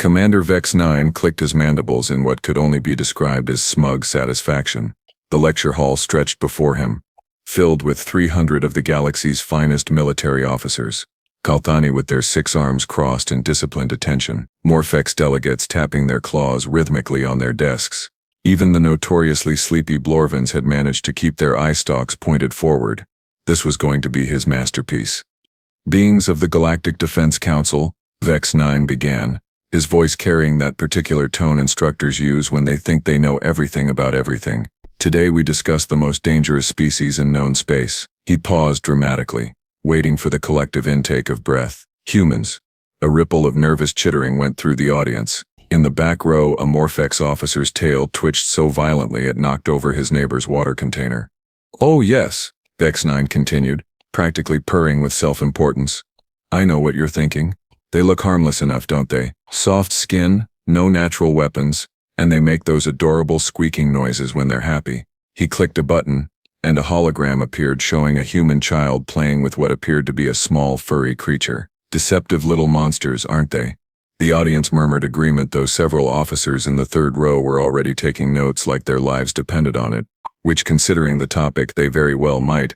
Commander Vex-Nine clicked his mandibles in what could only be described as smug satisfaction. The lecture hall stretched before him, filled with 300 of the galaxy's finest military officers. Kalthani with their 6 arms crossed in disciplined attention, Morphex delegates tapping their claws rhythmically on their desks. Even the notoriously sleepy Blorvins had managed to keep their eye stalks pointed forward. This was going to be his masterpiece. Beings of the Galactic Defense Council, Vex-Nine began, his voice carrying that particular tone instructors use when they think they know everything about everything. Today we discuss the most dangerous species in known space. He paused dramatically, waiting for the collective intake of breath. Humans. A ripple of nervous chittering went through the audience. In the back row, a Morphex officer's tail twitched so violently it knocked over his neighbor's water container. "Oh yes," Vex-Nine continued, practically purring with self-importance. "I know what you're thinking. They look harmless enough, don't they? Soft skin, no natural weapons, and they make those adorable squeaking noises when they're happy." He clicked a button, and a hologram appeared showing a human child playing with what appeared to be a small, furry creature. Deceptive little monsters, aren't they? The audience murmured agreement, though several officers in the third row were already taking notes like their lives depended on it, which, considering the topic, they very well might.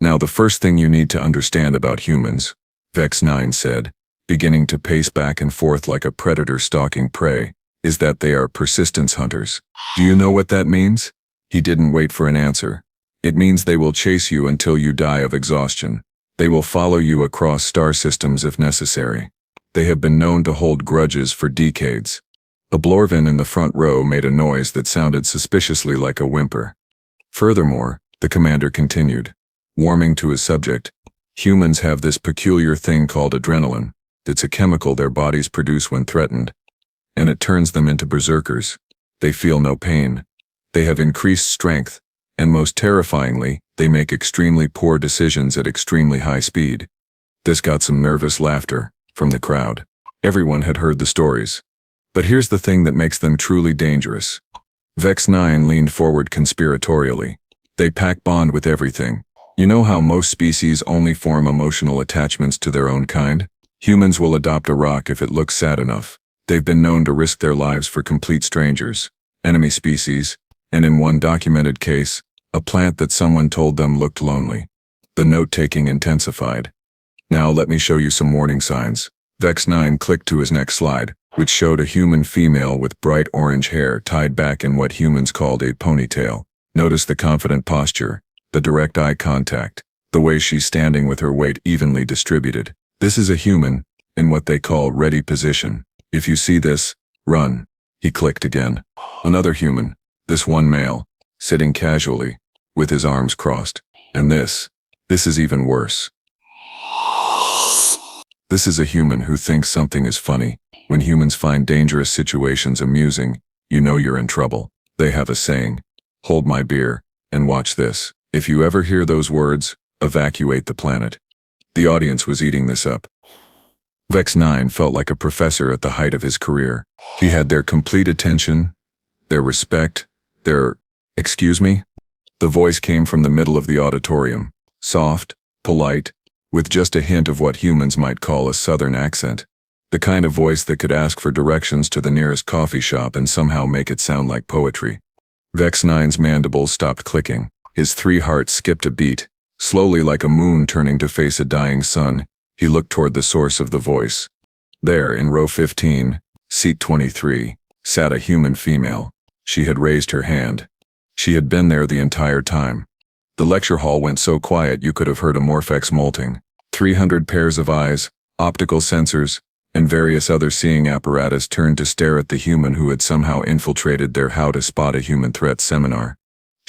"Now the first thing you need to understand about humans," Vex-Nine said, beginning to pace back and forth like a predator stalking prey, "is that they are persistence hunters. Do you know what that means?" He didn't wait for an answer. "It means they will chase you until you die of exhaustion. They will follow you across star systems if necessary. They have been known to hold grudges for decades." A Blorvin in the front row made a noise that sounded suspiciously like a whimper. "Furthermore," the commander continued, warming to his subject, "humans have this peculiar thing called adrenaline. It's a chemical their bodies produce when threatened, and it turns them into berserkers. They feel no pain. They have increased strength, and most terrifyingly, they make extremely poor decisions at extremely high speed." This got some nervous laughter from the crowd. Everyone had heard the stories. But here's the thing that makes them truly dangerous. Vex-Nine leaned forward conspiratorially. "They pack bond with everything. You know how most species only form emotional attachments to their own kind? Humans will adopt a rock if it looks sad enough. They've been known to risk their lives for complete strangers, enemy species, and in one documented case, a plant that someone told them looked lonely." The note-taking intensified. "Now let me show you some warning signs." Vex-Nine clicked to his next slide, which showed a human female with bright orange hair tied back in what humans called a ponytail. Notice the confident posture, the direct eye contact, the way she's standing with her weight evenly distributed. This is a human, in what they call ready position. If you see this, run. He clicked again. Another human, this one male, sitting casually, with his arms crossed. And this is even worse. This is a human who thinks something is funny. When humans find dangerous situations amusing, you know you're in trouble. They have a saying, "Hold my beer, and watch this." If you ever hear those words, evacuate the planet. The audience was eating this up. Vex-Nine felt like a professor at the height of his career. He had their complete attention, their respect, excuse me? The voice came from the middle of the auditorium, soft, polite, with just a hint of what humans might call a southern accent. The kind of voice that could ask for directions to the nearest coffee shop and somehow make it sound like poetry. Vex-Nine's mandibles stopped clicking. His 3 hearts skipped a beat. Slowly, like a moon turning to face a dying sun, he looked toward the source of the voice. There, in row 15, seat 23, sat a human female. She had raised her hand. She had been there the entire time. The lecture hall went so quiet you could have heard a Morphex molting. 300 pairs of eyes, optical sensors, and various other seeing apparatus turned to stare at the human who had somehow infiltrated their How to Spot a Human Threat seminar.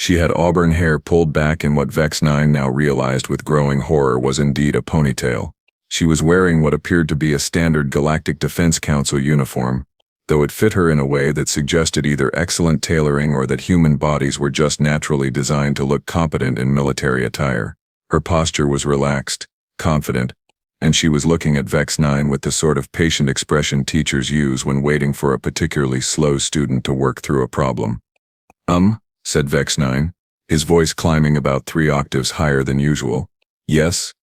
She had auburn hair pulled back in what Vex-Nine now realized with growing horror was indeed a ponytail. She was wearing what appeared to be a standard Galactic Defense Council uniform, though it fit her in a way that suggested either excellent tailoring or that human bodies were just naturally designed to look competent in military attire. Her posture was relaxed, confident, and she was looking at Vex-Nine with the sort of patient expression teachers use when waiting for a particularly slow student to work through a problem. Said Vex-Nine, his voice climbing about 3 octaves higher than usual. "Yes?"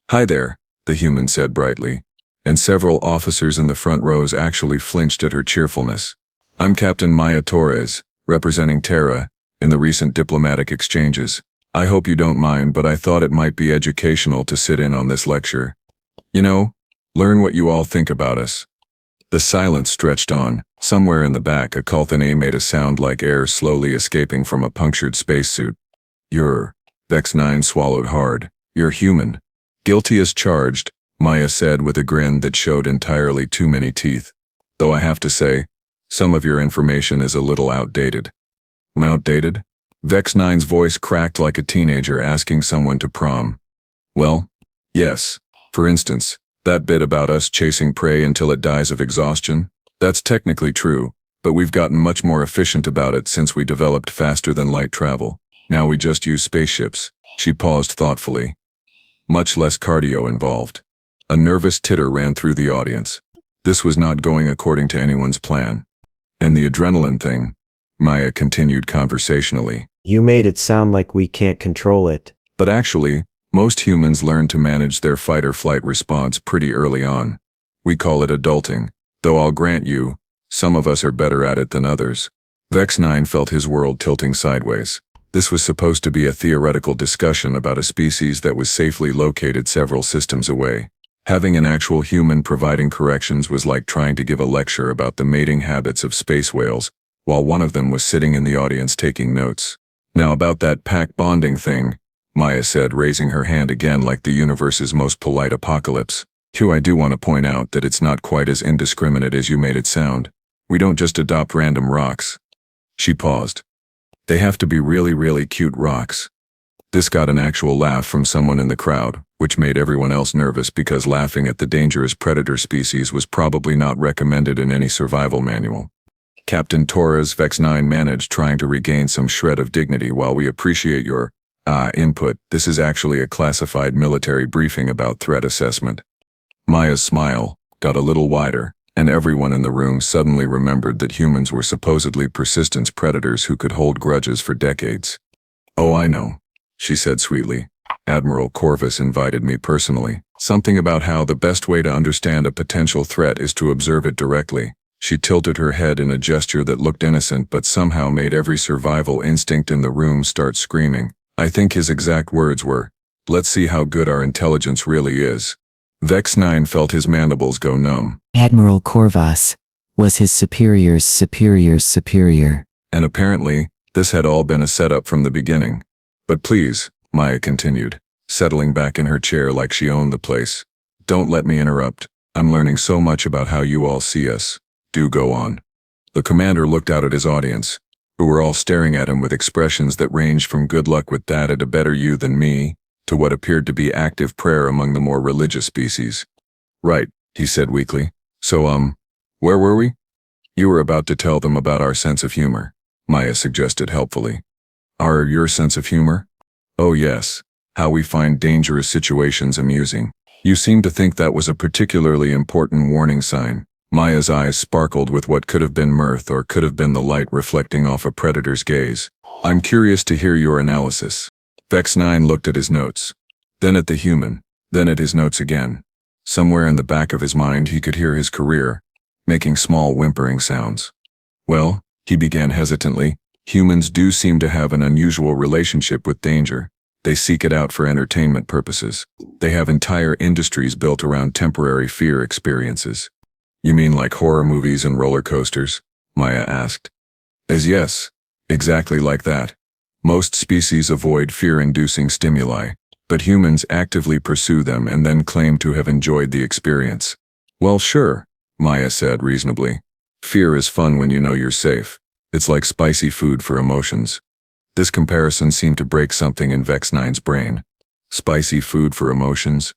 "Hi there," the human said brightly. and several officers in the front rows actually flinched at her cheerfulness. I'm Captain Maya Torres, representing Terra, in the recent diplomatic exchanges. I hope you don't mind, but I thought it might be educational to sit in on this lecture. You know, learn what you all think about us. The silence stretched on. Somewhere in the back, a Kulthane made a sound like air slowly escaping from a punctured spacesuit. You're... Vex-Nine swallowed hard. You're human. Guilty as charged, Maya said with a grin that showed entirely too many teeth. Though I have to say, some of your information is a little outdated. Outdated? Vex-Nine's voice cracked like a teenager asking someone to prom. Well, yes. For instance, that bit about us chasing prey until it dies of exhaustion? That's technically true, but we've gotten much more efficient about it since we developed faster-than-light travel. Now we just use spaceships. She paused thoughtfully. Much less cardio involved. A nervous titter ran through the audience. This was not going according to anyone's plan. And the adrenaline thing, Maya continued conversationally. You made it sound like we can't control it. But actually, most humans learn to manage their fight-or-flight response pretty early on. We call it adulting, though I'll grant you, some of us are better at it than others. Vex-Nine felt his world tilting sideways. This was supposed to be a theoretical discussion about a species that was safely located several systems away. Having an actual human providing corrections was like trying to give a lecture about the mating habits of space whales, while one of them was sitting in the audience taking notes. Now about that pack bonding thing, Maya said, raising her hand again like the universe's most polite apocalypse. I do want to point out that it's not quite as indiscriminate as you made it sound. We don't just adopt random rocks. She paused. They have to be really, really cute rocks. This got an actual laugh from someone in the crowd, which made everyone else nervous because laughing at the dangerous predator species was probably not recommended in any survival manual. Captain Torres, Vex-Nine managed, trying to regain some shred of dignity. While we appreciate your input, this is actually a classified military briefing about threat assessment. Maya's smile got a little wider, and everyone in the room suddenly remembered that humans were supposedly persistent predators who could hold grudges for decades. Oh, I know, she said sweetly. Admiral Corvus invited me personally. Something about how the best way to understand a potential threat is to observe it directly. She tilted her head in a gesture that looked innocent but somehow made every survival instinct in the room start screaming. I think his exact words were, "Let's see how good our intelligence really is." Vex-Nine felt his mandibles go numb. Admiral Corvus was his superior's superior. And apparently, this had all been a setup from the beginning. But please, Maya continued, settling back in her chair like she owned the place. Don't let me interrupt. I'm learning so much about how you all see us. Do go on. The commander looked out at his audience, who were all staring at him with expressions that ranged from good luck with that to better you than me, to what appeared to be active prayer among the more religious species. Right, he said weakly. So, where were we? You were about to tell them about our sense of humor, Maya suggested helpfully. Your sense of humor? Oh yes, how we find dangerous situations amusing. You seem to think that was a particularly important warning sign. Maya's eyes sparkled with what could have been mirth or could have been the light reflecting off a predator's gaze. I'm curious to hear your analysis. Vex-Nine looked at his notes, then at the human, then at his notes again. Somewhere in the back of his mind he could hear his career, making small whimpering sounds. Well, he began hesitantly, humans do seem to have an unusual relationship with danger. They seek it out for entertainment purposes. They have entire industries built around temporary fear experiences. You mean like horror movies and roller coasters? Maya asked. Yes, exactly like that. Most species avoid fear-inducing stimuli, but humans actively pursue them and then claim to have enjoyed the experience. Well, sure, Maya said reasonably. Fear is fun when you know you're safe. It's like spicy food for emotions. This comparison seemed to break something in Vex-Nine's brain. Spicy food for emotions?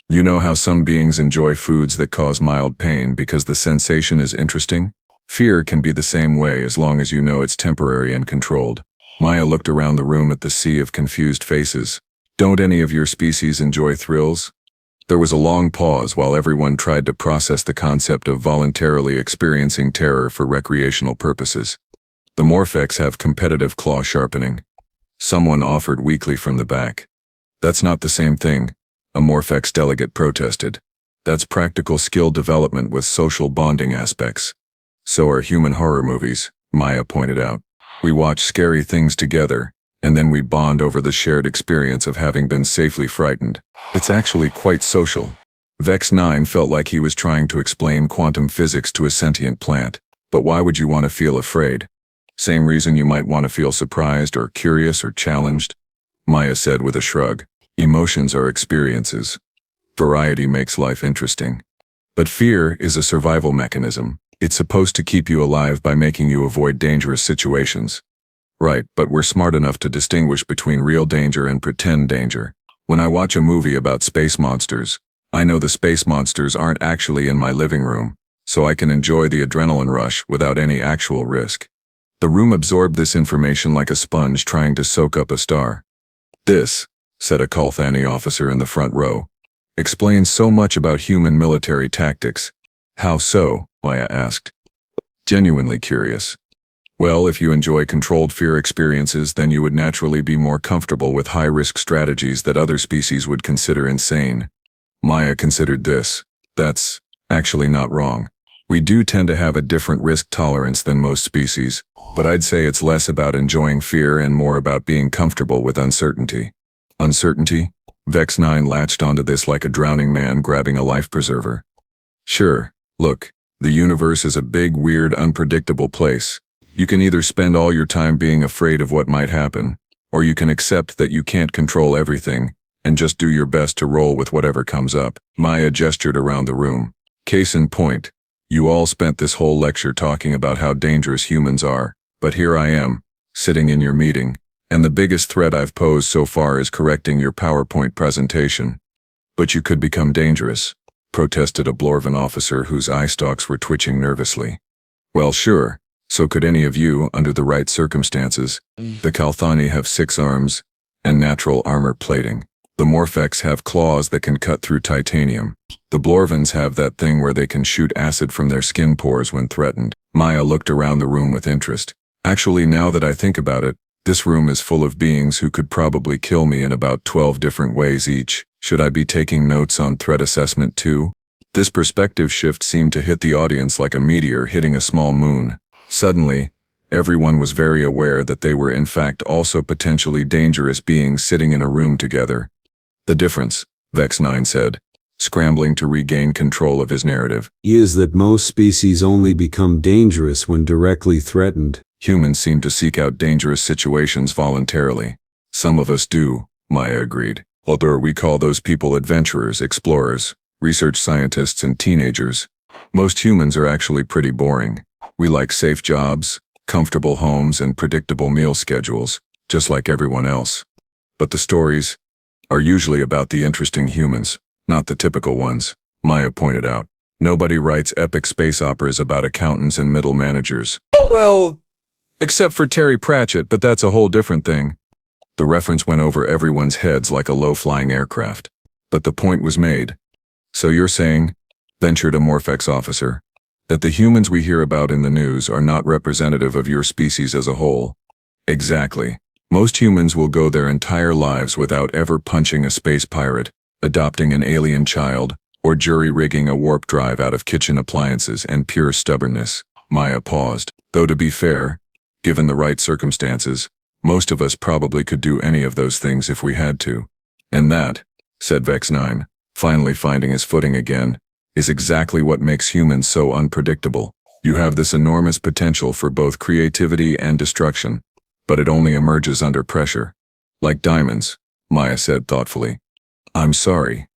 You know how some beings enjoy foods that cause mild pain because the sensation is interesting? Fear can be the same way as long as you know it's temporary and controlled. Maya looked around the room at the sea of confused faces. Don't any of your species enjoy thrills? There was a long pause while everyone tried to process the concept of voluntarily experiencing terror for recreational purposes. The Morphex have competitive claw sharpening. Someone offered weakly from the back. That's not the same thing, a Morphex delegate protested. That's practical skill development with social bonding aspects. So are human horror movies, Maya pointed out. We watch scary things together, and then we bond over the shared experience of having been safely frightened. It's actually quite social. Vex-Nine felt like he was trying to explain quantum physics to a sentient plant. But why would you want to feel afraid? Same reason you might want to feel surprised or curious or challenged? Maya said with a shrug. Emotions are experiences. Variety makes life interesting. But fear is a survival mechanism. It's supposed to keep you alive by making you avoid dangerous situations. Right, but we're smart enough to distinguish between real danger and pretend danger. When I watch a movie about space monsters, I know the space monsters aren't actually in my living room, so I can enjoy the adrenaline rush without any actual risk. The room absorbed this information like a sponge trying to soak up a star. This, said a Kalthani officer in the front row, explains so much about human military tactics. How so? Maya asked. Genuinely curious. Well, if you enjoy controlled fear experiences, then you would naturally be more comfortable with high-risk strategies that other species would consider insane. Maya considered this. That's actually not wrong. We do tend to have a different risk tolerance than most species, but I'd say it's less about enjoying fear and more about being comfortable with uncertainty. Uncertainty? Vex-Nine latched onto this like a drowning man grabbing a life preserver. Sure, look, the universe is a big, weird, unpredictable place. You can either spend all your time being afraid of what might happen, or you can accept that you can't control everything, and just do your best to roll with whatever comes up. Maya gestured around the room. Case in point, you all spent this whole lecture talking about how dangerous humans are, but here I am, sitting in your meeting, and the biggest threat I've posed so far is correcting your PowerPoint presentation. But you could become dangerous, protested a Blorvan officer whose eye stalks were twitching nervously. Well, sure, so could any of you under the right circumstances. The Kalthani have 6 arms and natural armor plating. The Morphex have claws that can cut through titanium. The Blorvans have that thing where they can shoot acid from their skin pores when threatened. Maya looked around the room with interest. Actually, now that I think about it, this room is full of beings who could probably kill me in about 12 different ways each. Should I be taking notes on threat assessment too? This perspective shift seemed to hit the audience like a meteor hitting a small moon. Suddenly, everyone was very aware that they were in fact also potentially dangerous beings sitting in a room together. The difference, Vex-Nine said, scrambling to regain control of his narrative, is that most species only become dangerous when directly threatened. Humans seem to seek out dangerous situations voluntarily. Some of us do, Maya agreed. Although we call those people adventurers, explorers, research scientists, and teenagers. Most humans are actually pretty boring. We like safe jobs, comfortable homes, and predictable meal schedules, just like everyone else. But the stories are usually about the interesting humans, not the typical ones, Maya pointed out. Nobody writes epic space operas about accountants and middle managers. Well, except for Terry Pratchett, but that's a whole different thing. The reference went over everyone's heads like a low-flying aircraft. But the point was made. So you're saying, ventured a Morphex officer, that the humans we hear about in the news are not representative of your species as a whole? Exactly. Most humans will go their entire lives without ever punching a space pirate, adopting an alien child, or jury-rigging a warp drive out of kitchen appliances and pure stubbornness. Maya paused. Though to be fair, given the right circumstances, most of us probably could do any of those things if we had to. And that, said Vex-Nine, finally finding his footing again, is exactly what makes humans so unpredictable. You have this enormous potential for both creativity and destruction, but it only emerges under pressure. Like diamonds, Maya said thoughtfully. I'm sorry.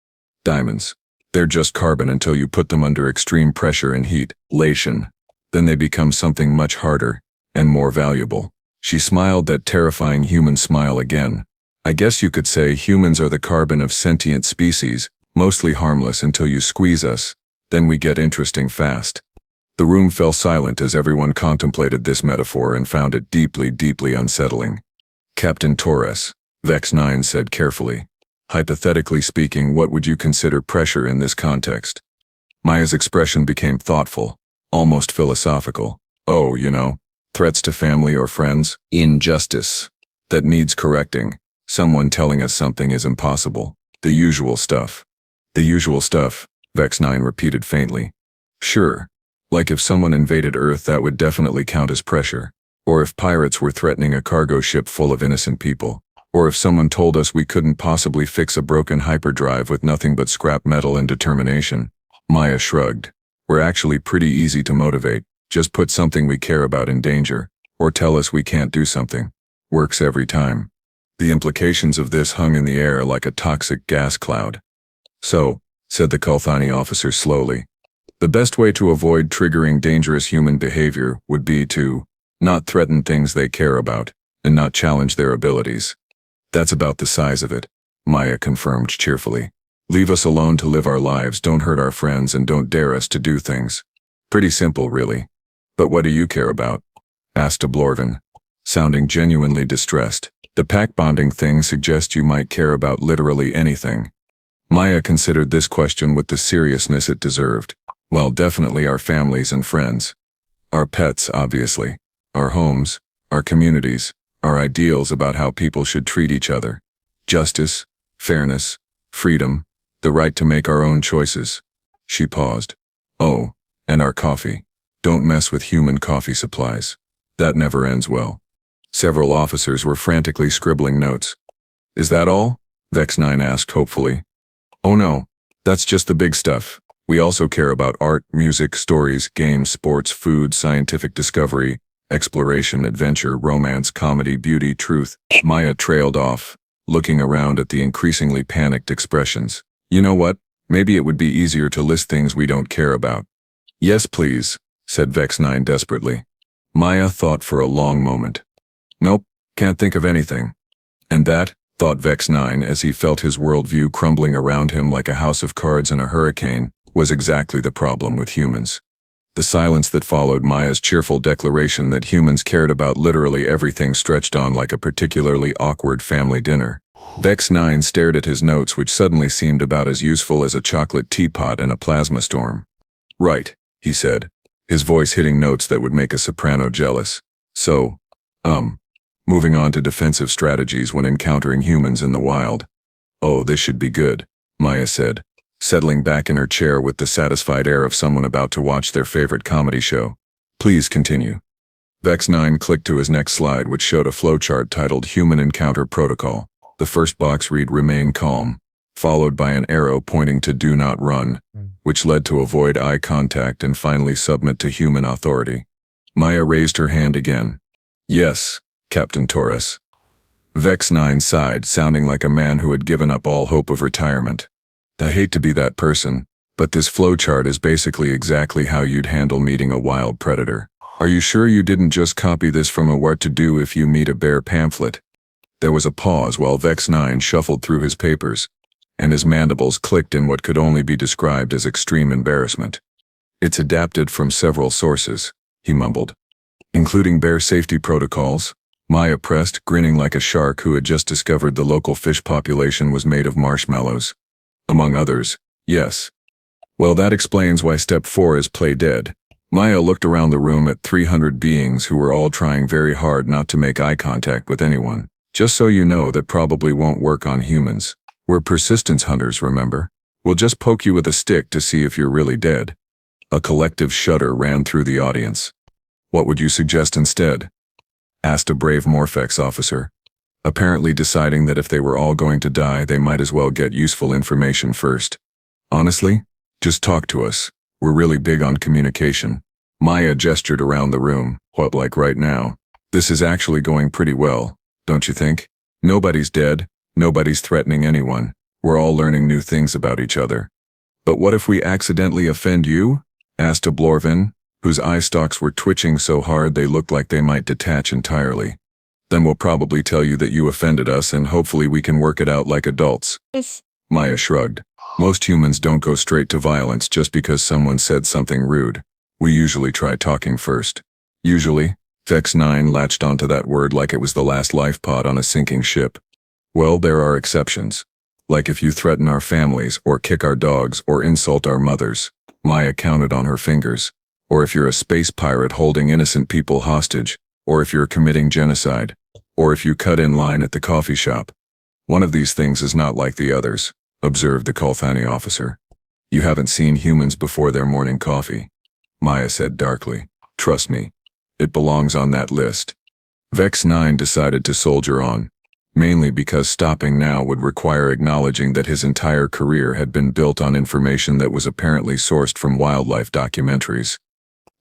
Diamonds. They're just carbon until you put them under extreme pressure and heat. Lation. Then they become something much harder and more valuable. She smiled that terrifying human smile again. I guess you could say humans are the carbon of sentient species, mostly harmless until you squeeze us, then we get interesting fast. The room fell silent as everyone contemplated this metaphor and found it deeply, deeply unsettling. Captain Torres, Vex-Nine said carefully. Hypothetically speaking, what would you consider pressure in this context? Maya's expression became thoughtful, almost philosophical. Oh, you know, threats to family or friends, injustice that needs correcting, someone telling us something is impossible. The usual stuff. The usual stuff, Vex-Nine repeated faintly. Sure. Like if someone invaded Earth, that would definitely count as pressure. Or if pirates were threatening a cargo ship full of innocent people. Or if someone told us we couldn't possibly fix a broken hyperdrive with nothing but scrap metal and determination. Maya shrugged. We're actually pretty easy to motivate. Just put something we care about in danger. Or tell us we can't do something. Works every time. The implications of this hung in the air like a toxic gas cloud. So, said the Kalthani officer slowly, the best way to avoid triggering dangerous human behavior would be to not threaten things they care about and not challenge their abilities. That's about the size of it, Maya confirmed cheerfully. Leave us alone to live our lives, don't hurt our friends, and don't dare us to do things. Pretty simple, really. But what do you care about? Asked Oblorvin, sounding genuinely distressed. The pack bonding thing suggests you might care about literally anything. Maya considered this question with the seriousness it deserved. Well, definitely our families and friends. Our pets, obviously. Our homes, our communities, our ideals about how people should treat each other. Justice, fairness, freedom, the right to make our own choices. She paused. Oh, and our coffee. Don't mess with human coffee supplies. That never ends well. Several officers were frantically scribbling notes. Is that all? Vex-Nine asked hopefully. Oh no, that's just the big stuff. We also care about art, music, stories, games, sports, food, scientific discovery, exploration, adventure, romance, comedy, beauty, truth. Maya trailed off, looking around at the increasingly panicked expressions. You know what? Maybe it would be easier to list things we don't care about. Yes, please, said Vex-Nine desperately. Maya thought for a long moment. Nope, can't think of anything. And that, thought Vex-Nine as he felt his worldview crumbling around him like a house of cards in a hurricane, was exactly the problem with humans. The silence that followed Maya's cheerful declaration that humans cared about literally everything stretched on like a particularly awkward family dinner. Vex-Nine stared at his notes, which suddenly seemed about as useful as a chocolate teapot in a plasma storm. Right, he said, his voice hitting notes that would make a soprano jealous. So, moving on to defensive strategies when encountering humans in the wild. Oh, this should be good, Maya said, settling back in her chair with the satisfied air of someone about to watch their favorite comedy show. Please continue. Vex-Nine clicked to his next slide, which showed a flowchart titled Human Encounter Protocol. The first box read Remain Calm, followed by an arrow pointing to Do Not Run, which led to Avoid Eye Contact and finally Submit to Human Authority. Maya raised her hand again. Yes, Captain Torres. Vex-Nine sighed, sounding like a man who had given up all hope of retirement. I hate to be that person, but this flowchart is basically exactly how you'd handle meeting a wild predator. Are you sure you didn't just copy this from a What to Do If You Meet a Bear pamphlet? There was a pause while Vex-Nine shuffled through his papers, and his mandibles clicked in what could only be described as extreme embarrassment. It's adapted from several sources, he mumbled. Including bear safety protocols, Maya pressed, grinning like a shark who had just discovered the local fish population was made of marshmallows. Among others, yes. Well, that explains why step 4 is play dead. Maya looked around the room at 300 beings who were all trying very hard not to make eye contact with anyone. Just so you know, that probably won't work on humans. We're persistence hunters, remember? We'll just poke you with a stick to see if you're really dead. A collective shudder ran through the audience. What would you suggest instead? Asked a brave Morphex officer, apparently deciding that if they were all going to die, they might as well get useful information first. Honestly, just talk to us. We're really big on communication. Maya gestured around the room. What, like right now? This is actually going pretty well, don't you think? Nobody's dead, nobody's threatening anyone. We're all learning new things about each other. But what if we accidentally offend you? Asked Oblorvin, whose eye stalks were twitching so hard they looked like they might detach entirely. Then we'll probably tell you that you offended us and hopefully we can work it out like adults. Maya shrugged. Most humans don't go straight to violence just because someone said something rude. We usually try talking first. Usually, Vex-Nine latched onto that word like it was the last life pod on a sinking ship. Well, there are exceptions. Like if you threaten our families, or kick our dogs, or insult our mothers. Maya counted on her fingers. Or if you're a space pirate holding innocent people hostage. Or if you're committing genocide. Or if you cut in line at the coffee shop. One of these things is not like the others, observed the Kalthani officer. You haven't seen humans before their morning coffee, Maya said darkly. Trust me, it belongs on that list. Vex-Nine decided to soldier on, mainly because stopping now would require acknowledging that his entire career had been built on information that was apparently sourced from wildlife documentaries.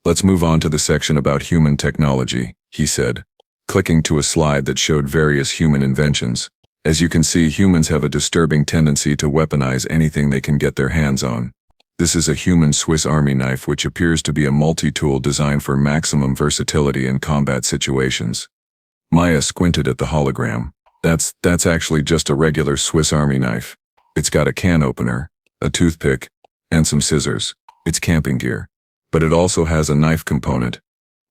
Let's move on to the section about human technology, he said, clicking to a slide that showed various human inventions. As you can see, humans have a disturbing tendency to weaponize anything they can get their hands on. This is a human Swiss Army knife which appears to be a multi-tool designed for maximum versatility in combat situations. Maya squinted at the hologram. That's actually just a regular Swiss Army knife. It's got a can opener, a toothpick, and some scissors. It's camping gear. But it also has a knife component.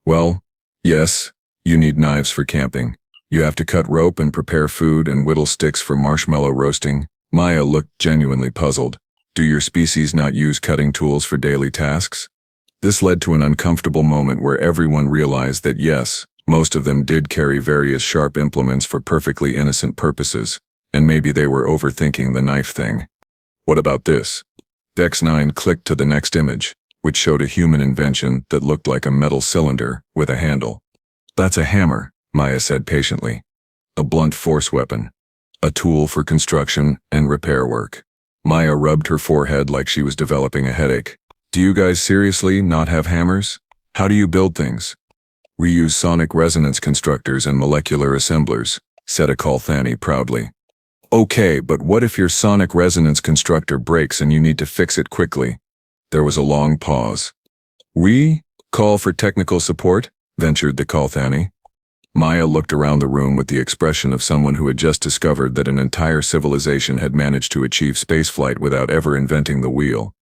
Well, yes, you need knives for camping. You have to cut rope and prepare food and whittle sticks for marshmallow roasting. Maya looked genuinely puzzled. Do your species not use cutting tools for daily tasks? This led to an uncomfortable moment where everyone realized that yes, most of them did carry various sharp implements for perfectly innocent purposes, and maybe they were overthinking the knife thing. What about this? Vex-Nine clicked to the next image, which showed a human invention that looked like a metal cylinder with a handle. That's a hammer, Maya said patiently. A blunt force weapon. A tool for construction and repair work. Maya rubbed her forehead like she was developing a headache. Do you guys seriously not have hammers? How do you build things? We use sonic resonance constructors and molecular assemblers, said a Kalthani proudly. Okay, but what if your sonic resonance constructor breaks and you need to fix it quickly? There was a long pause. We call for technical support? Ventured the Kalthani. Maya looked around the room with the expression of someone who had just discovered that an entire civilization had managed to achieve spaceflight without ever inventing the wheel.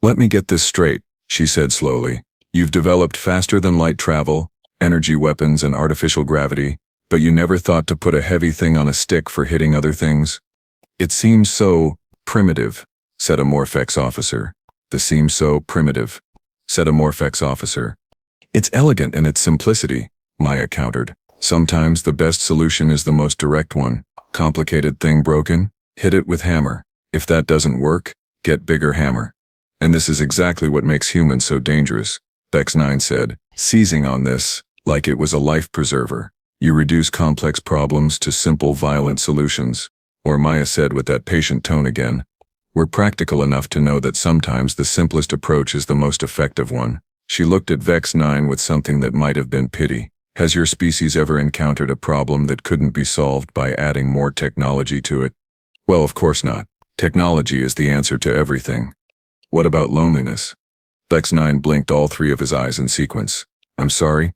Let me get this straight, she said slowly. You've developed faster-than-light travel, energy weapons and artificial gravity, but you never thought to put a heavy thing on a stick for hitting other things? It seems so primitive, said a Morphex officer. This seems so primitive, said a Morphex officer. It's elegant in its simplicity, Maya countered. Sometimes the best solution is the most direct one. Complicated thing broken? Hit it with hammer. If that doesn't work, get bigger hammer. And this is exactly what makes humans so dangerous, Vex-Nine said, seizing on this like it was a life preserver. You reduce complex problems to simple, violent solutions. Or Maya said with that patient tone again. We're practical enough to know that sometimes the simplest approach is the most effective one. She looked at Vex-Nine with something that might have been pity. Has your species ever encountered a problem that couldn't be solved by adding more technology to it? Well, of course not. Technology is the answer to everything. What about loneliness? Vex-Nine blinked all three of his eyes in sequence. I'm sorry?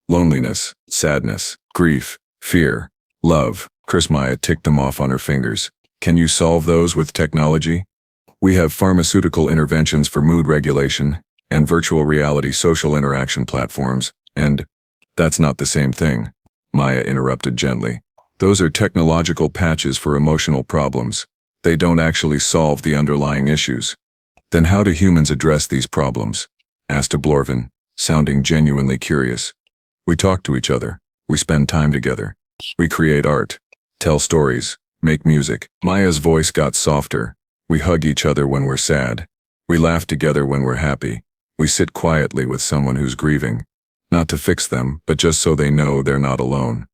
Loneliness, sadness, grief, fear, love. Maya ticked them off on her fingers. Can you solve those with technology? We have pharmaceutical interventions for mood regulation, and virtual reality social interaction platforms, and that's not the same thing, Maya interrupted gently. Those are technological patches for emotional problems. They don't actually solve the underlying issues. Then how do humans address these problems? Asked Ablorvin, sounding genuinely curious. We talk to each other. We spend time together. We create art, tell stories, make music. Maya's voice got softer. We hug each other when we're sad. We laugh together when we're happy. We sit quietly with someone who's grieving. Not to fix them, but just so they know they're not alone.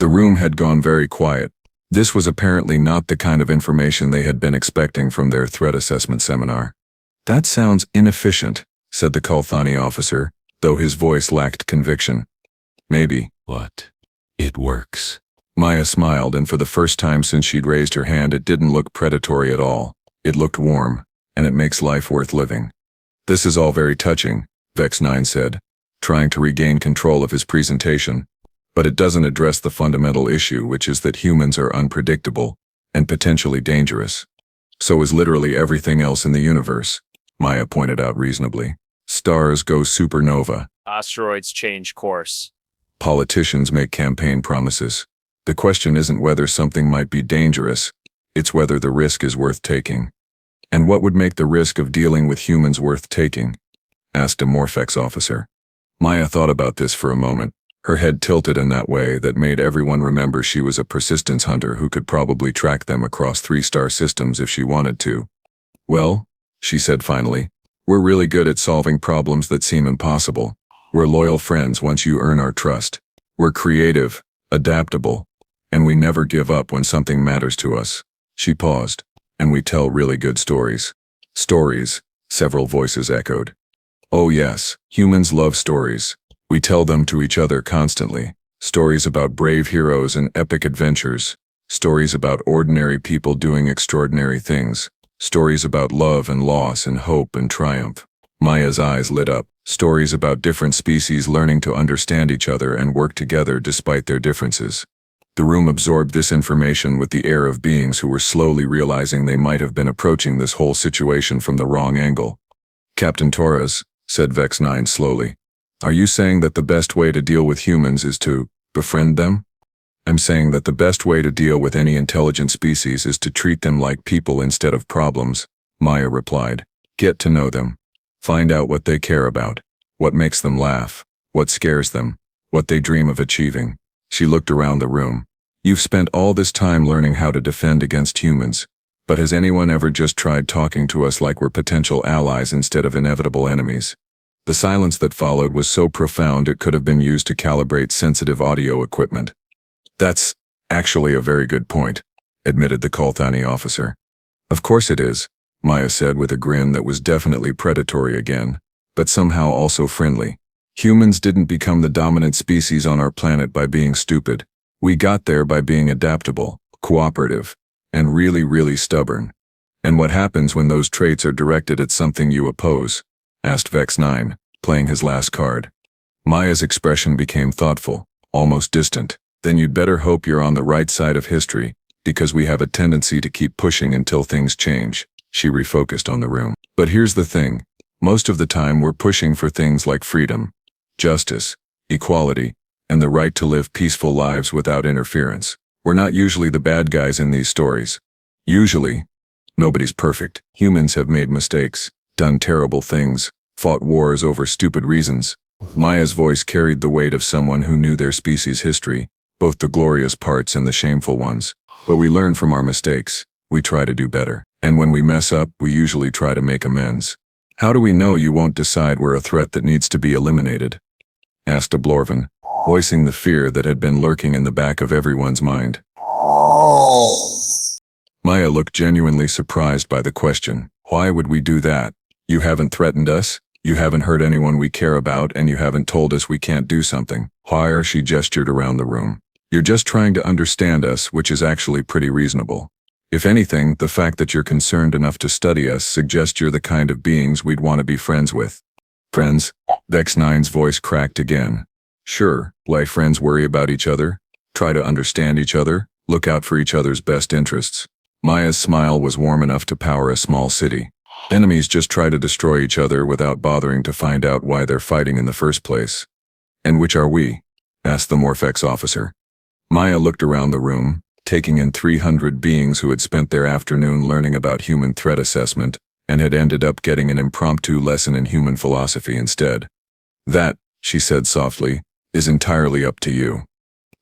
The room had gone very quiet. This was apparently not the kind of information they had been expecting from their threat assessment seminar. That sounds inefficient, said the Kalthani officer, though his voice lacked conviction. Maybe. What? It works. Maya smiled, and for the first time since she'd raised her hand, it didn't look predatory at all. It looked warm, and it makes life worth living. This is all very touching, Vex-Nine said, trying to regain control of his presentation, but it doesn't address the fundamental issue, which is that humans are unpredictable and potentially dangerous. So is literally everything else in the universe, Maya pointed out reasonably. Stars go supernova. Asteroids change course. Politicians make campaign promises. The question isn't whether something might be dangerous, it's whether the risk is worth taking. And what would make the risk of dealing with humans worth taking? Asked a Morphex officer. Maya thought about this for a moment, her head tilted in that way that made everyone remember she was a persistence hunter who could probably track them across 3-star systems if she wanted to. Well, she said finally. We're really good at solving problems that seem impossible. We're loyal friends once you earn our trust. We're creative, adaptable, and we never give up when something matters to us. She paused. And we tell really good stories. Stories, several voices echoed. Oh yes, humans love stories. We tell them to each other constantly. Stories about brave heroes and epic adventures. Stories about ordinary people doing extraordinary things. Stories about love and loss and hope and triumph. Maya's eyes lit up. Stories about different species learning to understand each other and work together despite their differences. The room absorbed this information with the air of beings who were slowly realizing they might have been approaching this whole situation from the wrong angle. Captain Torres, said Vex-Nine slowly, are you saying that the best way to deal with humans is to befriend them? I'm saying that the best way to deal with any intelligent species is to treat them like people instead of problems, Maya replied. Get to know them. Find out what they care about, what makes them laugh, what scares them, what they dream of achieving. She looked around the room. You've spent all this time learning how to defend against humans, but has anyone ever just tried talking to us like we're potential allies instead of inevitable enemies? The silence that followed was so profound it could have been used to calibrate sensitive audio equipment. That's actually a very good point, admitted the Kalthani officer. Of course it is, Maya said with a grin that was definitely predatory again, but somehow also friendly. Humans didn't become the dominant species on our planet by being stupid. We got there by being adaptable, cooperative, and really, really stubborn. And what happens when those traits are directed at something you oppose? Asked Vex-Nine, playing his last card. Maya's expression became thoughtful, almost distant. Then you'd better hope you're on the right side of history, because we have a tendency to keep pushing until things change. She refocused on the room. But here's the thing. Most of the time we're pushing for things like freedom, justice, equality, and the right to live peaceful lives without interference. We're not usually the bad guys in these stories. Usually, nobody's perfect. Humans have made mistakes, done terrible things, fought wars over stupid reasons. Maya's voice carried the weight of someone who knew their species' history, both the glorious parts and the shameful ones. But we learn from our mistakes. We try to do better. And when we mess up, we usually try to make amends. How do we know you won't decide we're a threat that needs to be eliminated? Asked a Blorvan, voicing the fear that had been lurking in the back of everyone's mind. Maya looked genuinely surprised by the question. Why would we do that? You haven't threatened us, you haven't hurt anyone we care about, and you haven't told us we can't do something. Why? She gestured around the room. You're just trying to understand us, which is actually pretty reasonable. If anything, the fact that you're concerned enough to study us suggests you're the kind of beings we'd want to be friends with. Friends? Vex-Nine's voice cracked again. Sure, like friends worry about each other, try to understand each other, look out for each other's best interests. Maya's smile was warm enough to power a small city. Enemies just try to destroy each other without bothering to find out why they're fighting in the first place. And which are we? Asked the Morphex officer. Maya looked around the room, taking in 300 beings who had spent their afternoon learning about human threat assessment and had ended up getting an impromptu lesson in human philosophy instead. That, she said softly, is entirely up to you.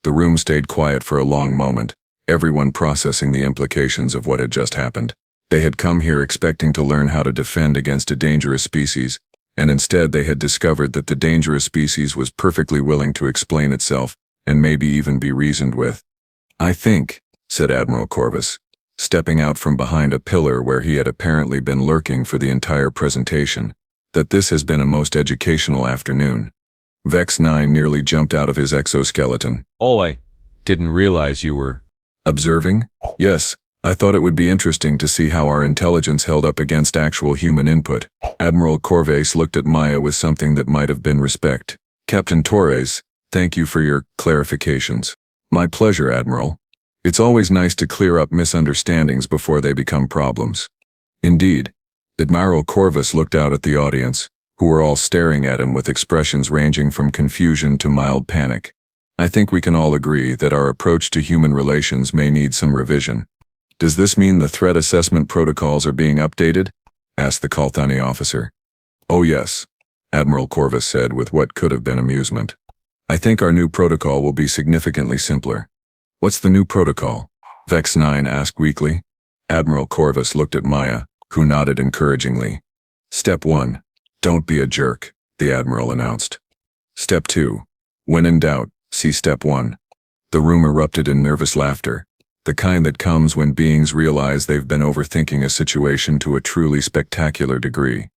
The room stayed quiet for a long moment, everyone processing the implications of what had just happened. They had come here expecting to learn how to defend against a dangerous species, and instead they had discovered that the dangerous species was perfectly willing to explain itself and maybe even be reasoned with. I think, said Admiral Corvus, stepping out from behind a pillar where he had apparently been lurking for the entire presentation, that this has been a most educational afternoon. Vex-Nine nearly jumped out of his exoskeleton. Oh, I didn't realize you were Observing? Yes, I thought it would be interesting to see how our intelligence held up against actual human input. Admiral Corvus looked at Maya with something that might have been respect. Captain Torres, thank you for your clarifications. My pleasure, Admiral. It's always nice to clear up misunderstandings before they become problems. Indeed. Admiral Corvus looked out at the audience, who were all staring at him with expressions ranging from confusion to mild panic. I think we can all agree that our approach to human relations may need some revision. Does this mean the threat assessment protocols are being updated? Asked the Kalthani officer. Oh yes, Admiral Corvus said with what could have been amusement. I think our new protocol will be significantly simpler. What's the new protocol? Vex-Nine asked weakly. Admiral Corvus looked at Maya, who nodded encouragingly. Step 1. Don't be a jerk, the Admiral announced. Step 2. When in doubt, see Step 1. The room erupted in nervous laughter, the kind that comes when beings realize they've been overthinking a situation to a truly spectacular degree.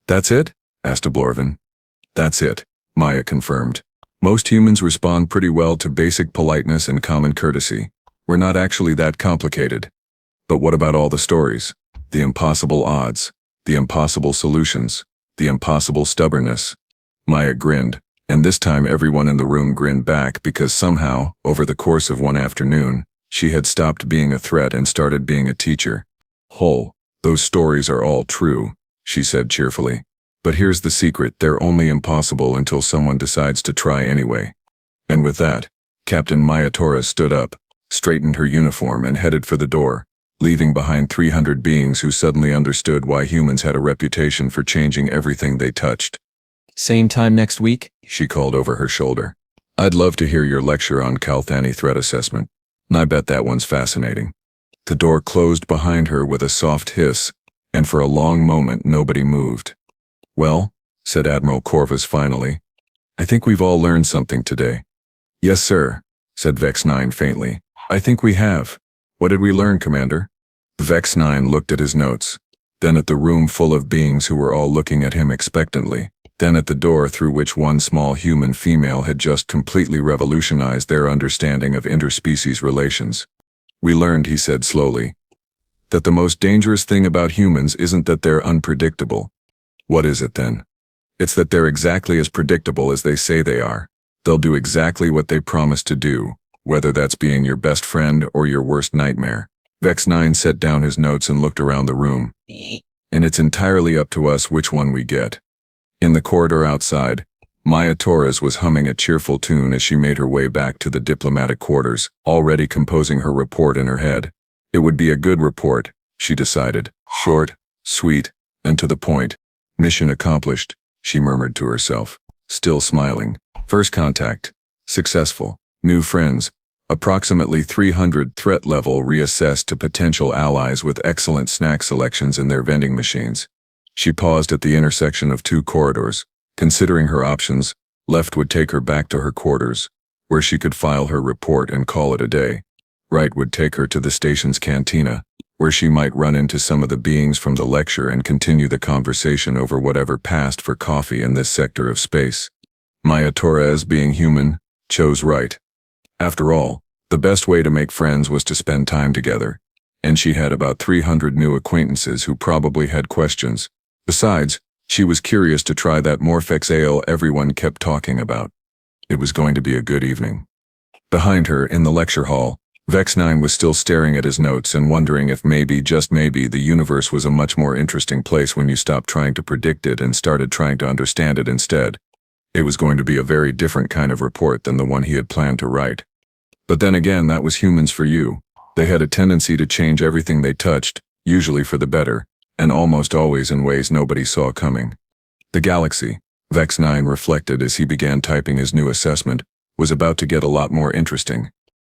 That's it? Asked Oblorvin. That's it, Maya confirmed. Most humans respond pretty well to basic politeness and common courtesy. We're not actually that complicated. But what about all the stories? The impossible odds, the impossible solutions, the impossible stubbornness. Maya grinned, and this time everyone in the room grinned back because somehow, over the course of one afternoon, she had stopped being a threat and started being a teacher. Those stories are all true, she said cheerfully. But here's the secret, they're only impossible until someone decides to try anyway. And with that, Captain Maya Torres stood up, straightened her uniform and headed for the door, leaving behind 300 beings who suddenly understood why humans had a reputation for changing everything they touched. Same time next week? She called over her shoulder. I'd love to hear your lecture on Kalthani threat assessment. And I bet that one's fascinating. The door closed behind her with a soft hiss, and for a long moment nobody moved. Well, said Admiral Corvus finally, I think we've all learned something today. Yes, sir, said Vex-Nine faintly. I think we have. What did we learn, Commander? Vex-Nine looked at his notes, then at the room full of beings who were all looking at him expectantly, then at the door through which one small human female had just completely revolutionized their understanding of interspecies relations. We learned, he said slowly, that the most dangerous thing about humans isn't that they're unpredictable. What is it then? It's that they're exactly as predictable as they say they are. They'll do exactly what they promise to do, whether that's being your best friend or your worst nightmare. Vex-Nine set down his notes and looked around the room. And it's entirely up to us which one we get. In the corridor outside, Maya Torres was humming a cheerful tune as she made her way back to the diplomatic quarters, already composing her report in her head. It would be a good report, she decided. Short, sweet, and to the point. Mission accomplished, she murmured to herself, still smiling. First contact. Successful. New friends. Approximately 300 threat level reassessed to potential allies with excellent snack selections in their vending machines. She paused at the intersection of two corridors. Considering her options, left would take her back to her quarters, where she could file her report and call it a day. Right would take her to the station's cantina, where she might run into some of the beings from the lecture and continue the conversation over whatever passed for coffee in this sector of space. Maya Torres, being human, chose right. After all, the best way to make friends was to spend time together, and she had about 300 new acquaintances who probably had questions. Besides, she was curious to try that Morphex ale everyone kept talking about. It was going to be a good evening. Behind her, in the lecture hall, Vex-Nine was still staring at his notes and wondering if maybe, just maybe, the universe was a much more interesting place when you stopped trying to predict it and started trying to understand it instead. It was going to be a very different kind of report than the one he had planned to write. But then again, that was humans for you. They had a tendency to change everything they touched, usually for the better, and almost always in ways nobody saw coming. The galaxy, Vex-Nine reflected as he began typing his new assessment, was about to get a lot more interesting.